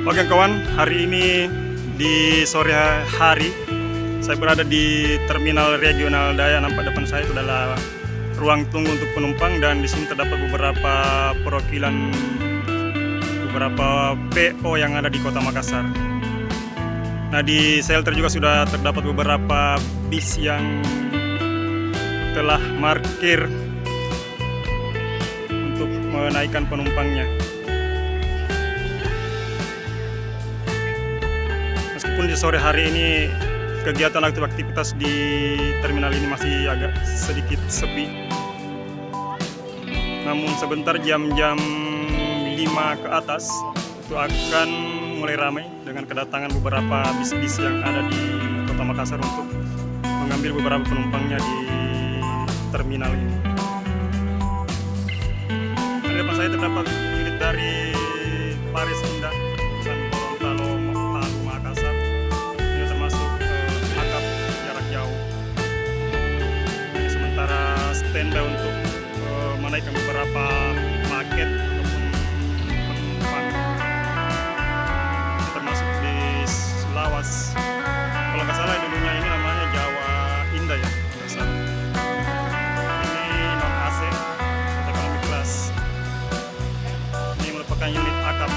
Oke kawan, hari ini di sore hari saya berada di Terminal Regional Daya. Nampak depan saya itu adalah ruang tunggu untuk penumpang, dan di sini terdapat beberapa perwakilan beberapa PO yang ada di Kota Makassar. Nah, di shelter juga sudah terdapat beberapa bis yang telah parkir untuk menaikkan penumpangnya. Meskipun di sore hari ini kegiatan atau aktivitas di terminal ini masih agak sedikit sepi, namun sebentar jam-jam 5 ke atas itu akan mulai ramai dengan kedatangan beberapa bis-bis yang ada di Kota Makassar untuk mengambil beberapa penumpangnya di terminal ini. Di depan saya terdapat unit dari Paris Indah jurusan Gorontalo Palu Makassar. Ini termasuk akap jarak jauh. Jadi sementara standby untuk menaikkan beberapa paket ataupun penumpang. Ini termasuk di Lawas. Kalau nggak salah dulunya ini namanya Jawa Indah ya, nggak salah. Ini non AC atau economy class. Ini merupakan unit akap.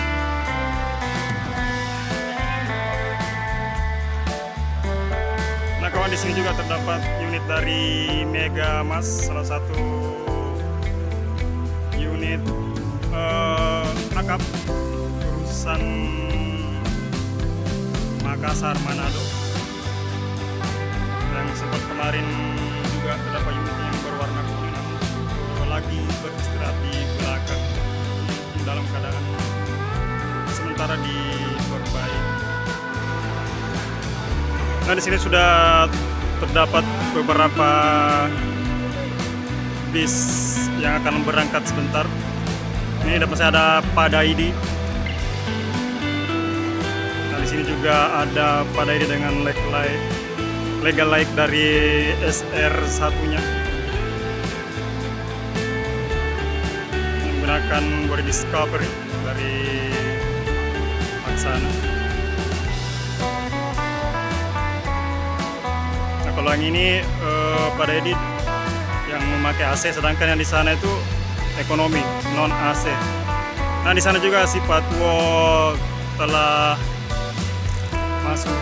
Nah kawan, di sini juga terdapat unit dari Mega Mas, salah satu unit akap jurusan Makassar Manado. Dan sempat kemarin juga terdapat unit yang berwarna kuning, lagi beristirahat di belakang dalam keadaan sementara diperbaiki. Nah, di sini sudah terdapat beberapa bis yang akan berangkat sebentar. Ini depan saya ada Padaidi. Nah, di sini juga ada Padaidi dengan legal light dari SR1-nya. Menggunakan body discovery dari Aksana. Nah, kalau yang ini Padaidi yang memakai AC, sedangkan yang di sana itu ekonomi non AC. Nah, di sana juga si Patuo telah masuk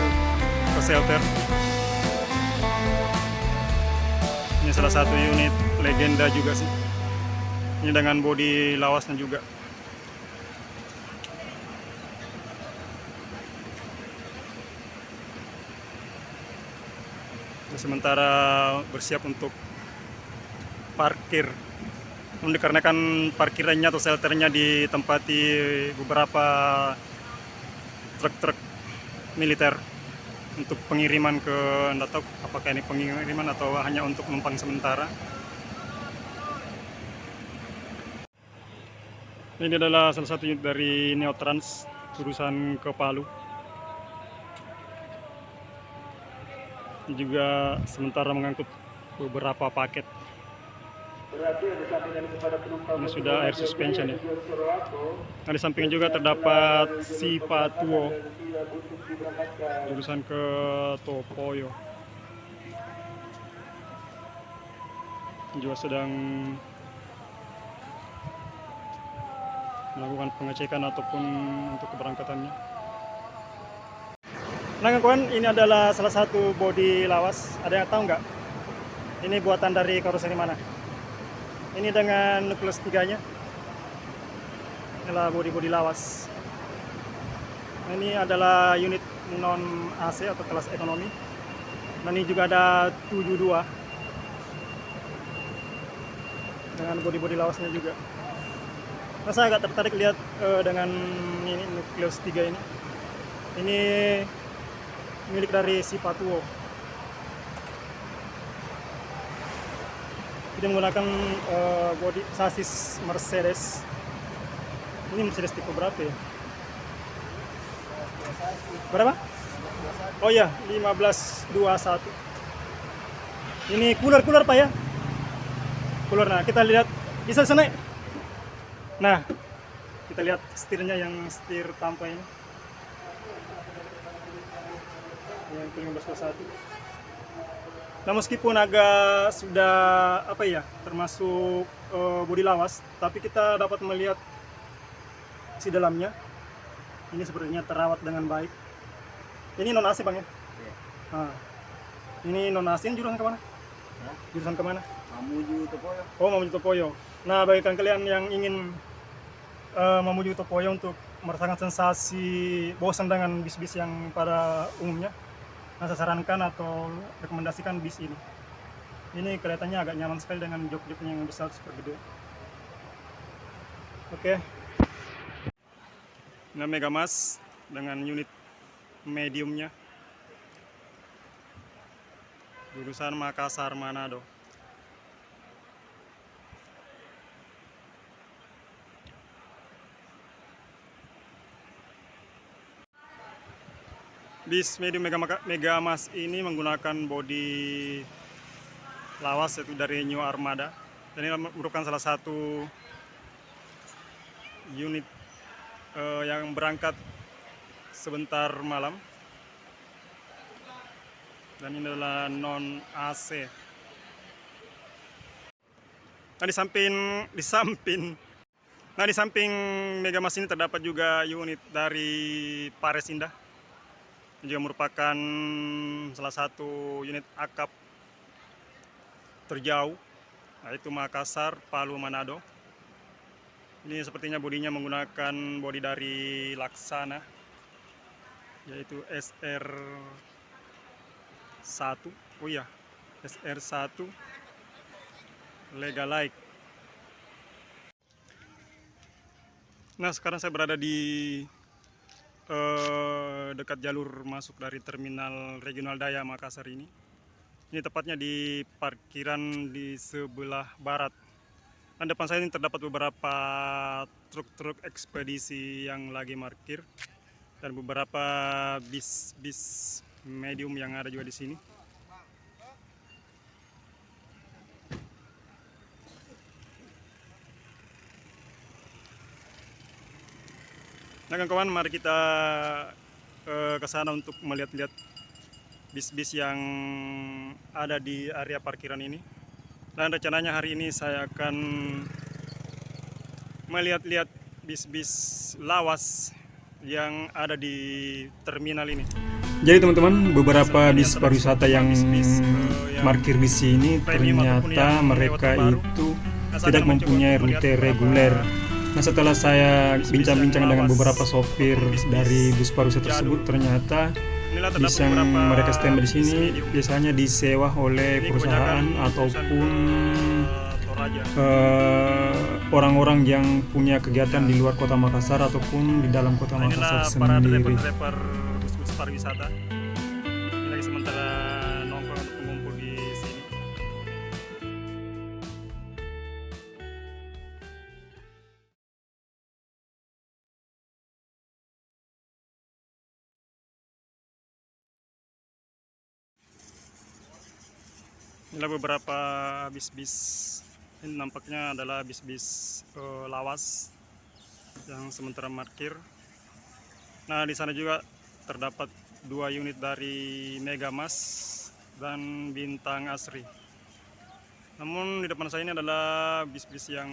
ke shelter. Ini salah satu unit legenda juga sih. Ini dengan bodi lawasnya juga. Sementara bersiap untuk parkir. Namun dikarenakan parkirannya atau shelternya ditempati beberapa truk-truk militer untuk pengiriman ke, anda tahu apakah ini pengiriman atau hanya untuk penumpang sementara. Ini adalah salah satu unit dari Neotrans jurusan ke Palu. Ini juga sementara mengangkut beberapa paket. Ini sudah air suspension ya. Nah, di samping juga terdapat si Patuo jurusan ke Topoyo. Juga sedang melakukan pengecekan ataupun untuk keberangkatannya. Nah kawan, ini adalah salah satu bodi lawas. Ada yang tahu nggak? Ini buatan dari karoseri mana? Ini dengan nukleus 3-nya. Inilah bodi lawas. Nah, ini adalah unit non AC atau kelas ekonomi. Nah, ini juga ada 72 dengan bodi lawasnya juga. Nah, saya agak tertarik lihat dengan ini nukleus 3 ini. Ini milik dari si Patuo. Dia menggunakan bodi sasis Mercedes. Ini Mercedes tipe berapa ya? Berapa? Oh ya, 1521. Ini cooler Pak ya? Cooler. Nah, kita lihat bisa sana. Nah, kita lihat setirnya yang setir tanpa ini. yang ke-1521. Nah, meskipun agak sudah apa ya, termasuk bodi lawas, tapi kita dapat melihat isi dalamnya. Ini sepertinya terawat dengan baik. Ini non AC bang ya? Iya. Nah, ini non AC jurusan kemana? Hah? Jurusan kemana? Mamuju Topoyo. Oh, Mamuju Topoyo. Nah, bagi kalian yang ingin Mamuju Topoyo untuk merasakan sensasi bosan dengan bis-bis yang pada umumnya, nah saya sarankan atau rekomendasikan bis ini. Ini kelihatannya agak nyaman sekali dengan jok-joknya yang besar super gede. Oke. Nah, Megamas dengan unit mediumnya. Jurusan Makassar Manado. Bis medium Megamas ini menggunakan bodi lawas, yaitu dari New Armada. Dan ini merupakan salah satu unit yang berangkat sebentar malam. Dan ini adalah non AC. Nah, di samping Megamas ini terdapat juga unit dari Pares Indah. Ini juga merupakan salah satu unit akap terjauh, yaitu Makassar, Palu, Manado. Ini sepertinya bodinya menggunakan bodi dari Laksana, yaitu SR1. Oh iya, SR1 Legalike. Nah, sekarang saya berada di dekat jalur masuk dari Terminal Regional Daya Makassar ini. Ini tepatnya di parkiran di sebelah barat. Dan depan saya ini terdapat beberapa truk-truk ekspedisi yang lagi parkir dan beberapa bis-bis medium yang ada juga di sini. Nah, kawan-kawan, mari kita ke sana untuk melihat-lihat bis-bis yang ada di area parkiran ini. Dan rencananya hari ini saya akan melihat-lihat bis-bis lawas yang ada di terminal ini. Jadi teman-teman, beberapa bis pariwisata yang parkir di sini ternyata mereka itu tidak mempunyai rute reguler. Nah, setelah saya bincang-bincang dengan beberapa sopir dari bus pariwisata tersebut, ternyata bis yang mereka standby di sini biasanya disewa oleh perusahaan ataupun orang-orang yang punya kegiatan di luar kota Makassar ataupun di dalam kota Makassar sendiri. Para bus pariwisata ini lagi sementara nongkrong untuk mengumpul di sini. Inilah beberapa bis-bis. Ini nampaknya adalah bis-bis lawas yang sementara parkir. Nah, di sana juga terdapat 2 unit dari Megamas dan Bintang Asri. Namun di depan saya ini adalah bis-bis yang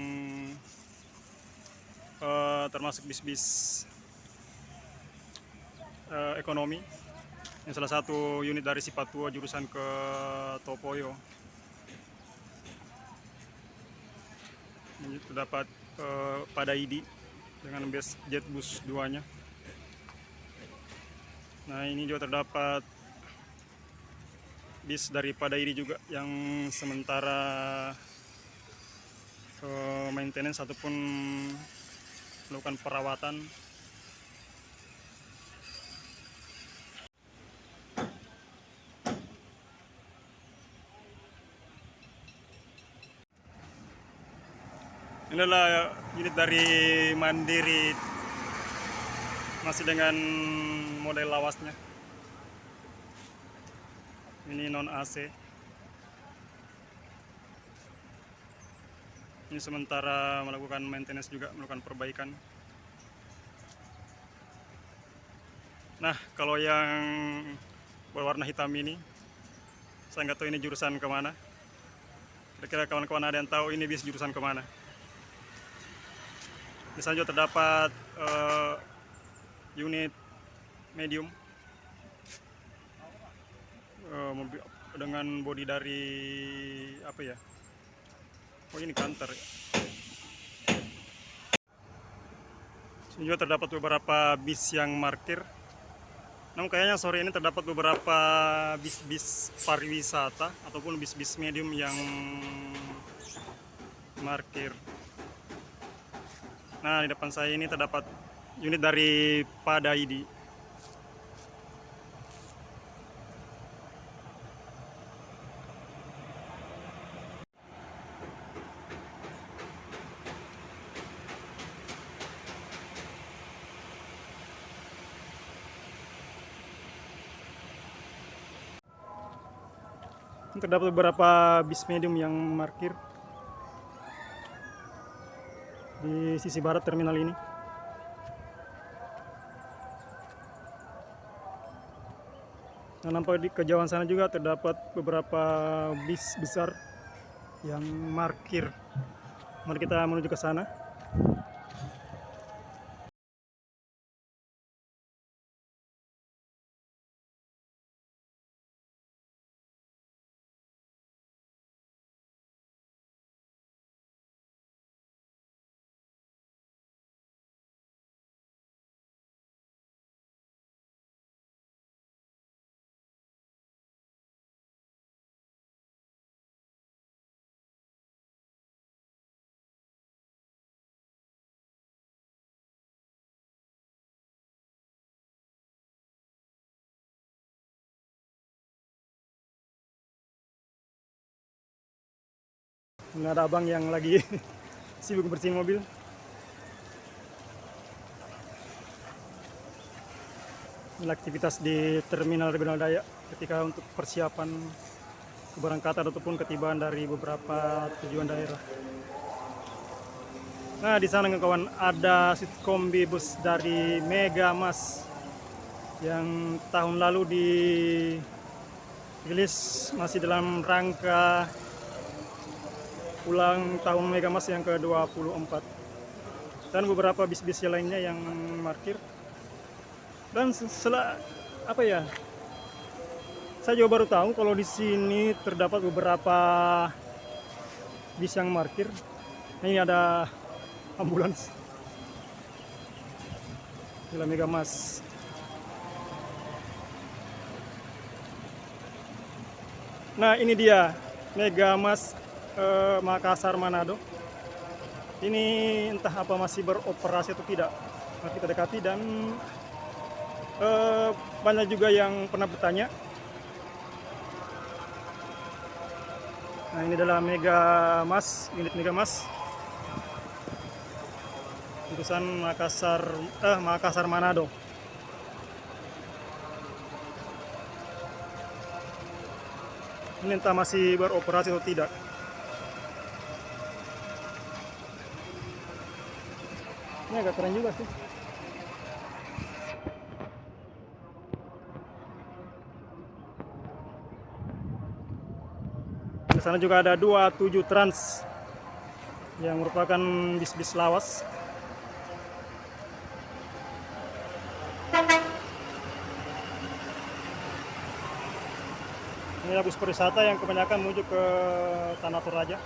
termasuk bis-bis ekonomi. Yang salah satu unit dari Sipatua jurusan ke Topoyo. Ini terdapat Padaidi dengan Jetbus 2-nya. Nah, ini juga terdapat bis dari Padaidi juga yang sementara maintenance ataupun melakukan perawatan. Ini adalah unit dari Mandiri, masih dengan model lawasnya. Ini non AC. Ini sementara melakukan maintenance juga, melakukan perbaikan. Nah, kalau yang berwarna hitam ini. Saya nggak tahu ini jurusan kemana. Kira-kira kawan-kawan ada yang tahu ini bis jurusan kemana. Di sana juga terdapat unit medium dengan bodi dari apa ya? Oh ini kantor ya. Sini juga terdapat beberapa bis yang parkir. Namun kayaknya sore ini terdapat beberapa bis-bis pariwisata ataupun bis-bis medium yang parkir. Nah, di depan saya ini terdapat unit dari Padaidi. Terdapat beberapa bis medium yang parkir di sisi barat terminal ini. Nah, nampak di kejauhan sana juga terdapat beberapa bis besar yang parkir. Mari kita menuju ke sana. Ini ada abang yang lagi sibuk bersihin mobil. Ini aktivitas di terminal regional Dayak ketika untuk persiapan keberangkatan ataupun ketibaan dari beberapa tujuan daerah. Nah, di sana kawan ada kombi bus dari Mega Mas yang tahun lalu dirilis masih dalam rangka ulang tahun Mega Mas yang ke-24. Dan beberapa bis-bis lainnya yang parkir. Dan apa ya? Saya juga baru tahu kalau di sini terdapat beberapa bis yang parkir. Nah, ini ada ambulans. Gila Mega Mas. Nah, ini dia Mega Mas Makassar Manado. Ini entah apa masih beroperasi atau tidak. Nah, kita dekati dan banyak juga yang pernah bertanya. Nah, ini adalah Mega Mas, unit Mega Mas. Jurusan Makassar Manado. Ini entah masih beroperasi atau tidak. Ini agak keren juga sih. Di sana juga ada 27 Trans yang merupakan bis-bis lawas. Ini bus perwisata yang kebanyakan menuju ke Tanah Toraja.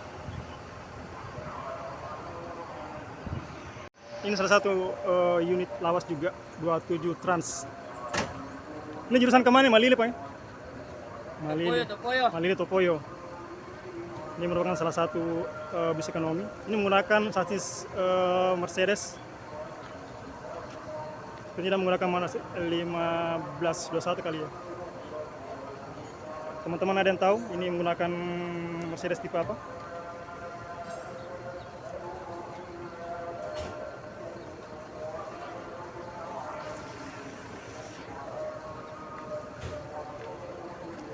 Ini salah satu unit lawas juga, 27 Trans. Ini jurusan kemana? Malili, Pak? Malili Topoyo. Ini merupakan salah satu bis ekonomi. Ini menggunakan sasis Mercedes. Tidak menggunakan mana 1521 kali ya. Teman-teman ada yang tahu ini menggunakan Mercedes tipe apa?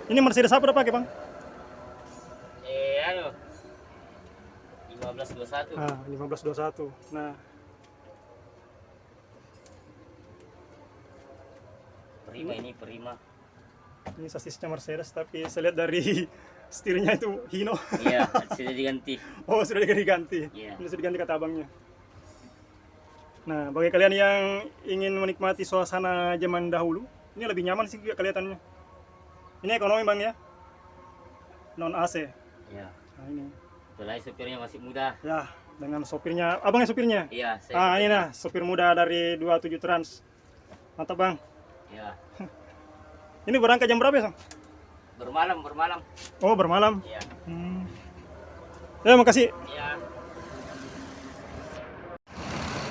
Ini Mercedes apa udah pakai, Bang? 1521. Ah, 1521. Nah, Prima ini Prima. Ini sasisnya Mercedes, tapi saya lihat dari setirnya itu Hino. Iya, sudah diganti. Oh, sudah diganti. Iya. Ini sudah diganti kata abangnya. Nah, bagi kalian yang ingin menikmati suasana zaman dahulu, ini lebih nyaman sih kelihatannya. Ini ekonomi bang ya, non AC. Iya. Nah ini. Itulah supirnya masih muda. Ya, dengan sopirnya, abangnya sopirnya. Iya, saya. Ah ini nah, sopir muda dari 27 Trans. Mantap bang. Iya. Ini berangkat jam berapa ya, Sang? Bermalam. Oh, bermalam. Iya. Ya, makasih. Iya.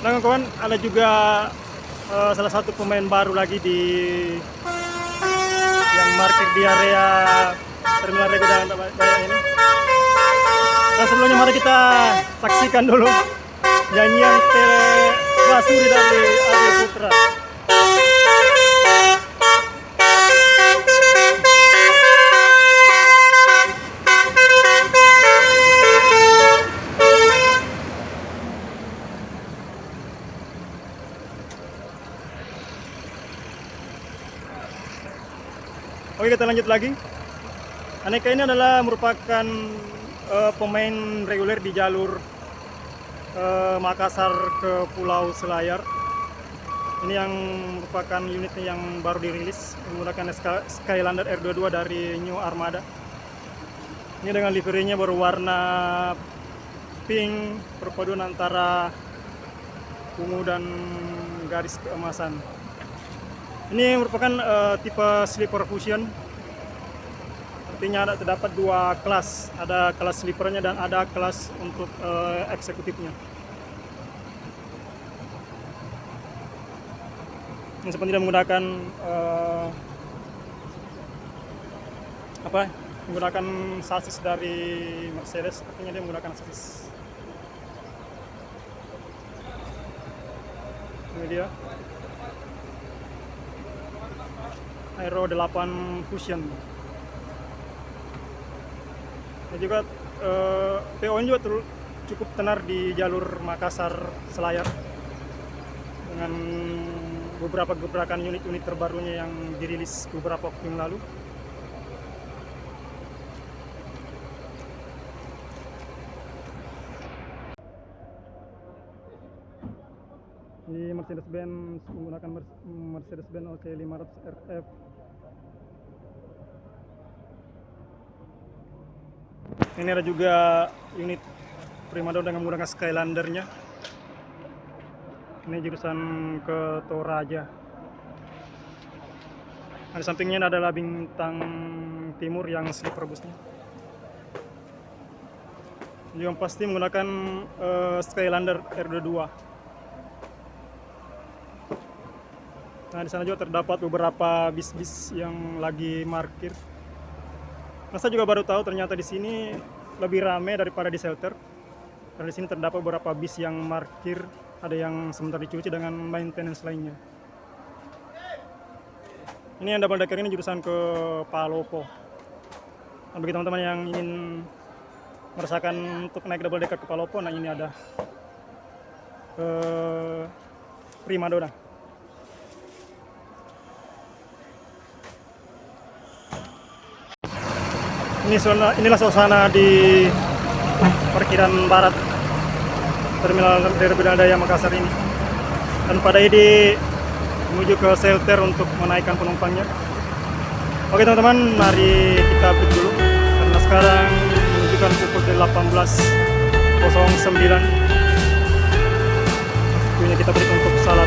Nah, kawan, ada juga salah satu pemain baru lagi di yang parkir di area Terminal Rego Daya ini. Nah, sebelumnya mari kita saksikan dulu nyanyian Tele Basuri dari Adi Putra. Oke, kita lanjut lagi. Aneka ini adalah merupakan pemain reguler di jalur Makassar ke Pulau Selayar. Ini yang merupakan unitnya yang baru dirilis menggunakan Skylander R22 dari New Armada. Ini dengan liverinya berwarna pink, perpaduan antara ungu dan garis keemasan. Ini merupakan tipe sleeper fusion. Artinya terdapat dua kelas, ada kelas sleepernya dan ada kelas untuk eksekutifnya. Ini sepertinya menggunakan menggunakan sasis dari Mercedes, artinya dia menggunakan sasis. Ini dia. Aero 8 Fusion. Dan juga PO juga cukup tenar di jalur Makassar Selayar dengan beberapa gebrakan unit-unit terbarunya yang dirilis beberapa waktu yang lalu. Ini Mercedes-Benz menggunakan Mercedes-Benz OC 500 RF. Ini ada juga unit Primadona dengan menggunakan Skylandernya. Ini jurusan ke Toraja. Di sampingnya adalah Bintang Timur yang sleeper busnya. Yang pasti menggunakan Skylander R22. Nah, di sana juga terdapat beberapa bis-bis yang lagi parkir. Nah, saya juga baru tahu ternyata di sini lebih ramai daripada di shelter. Karena di sini terdapat beberapa bis yang parkir, ada yang sebentar dicuci dengan maintenance lainnya. Ini yang double decker ini jurusan ke Palopo. Nah, bagi teman-teman yang ingin merasakan untuk naik double decker ke Palopo, nah ini ada Primadona. Inilah suasana di parkiran barat Terminal Rego Daya Makassar ini. Dan pada ini menuju ke shelter untuk menaikkan penumpangnya. Oke teman-teman, mari kita break dulu karena sekarang menunjukkan pukul 18.09. Ini kita break untuk salat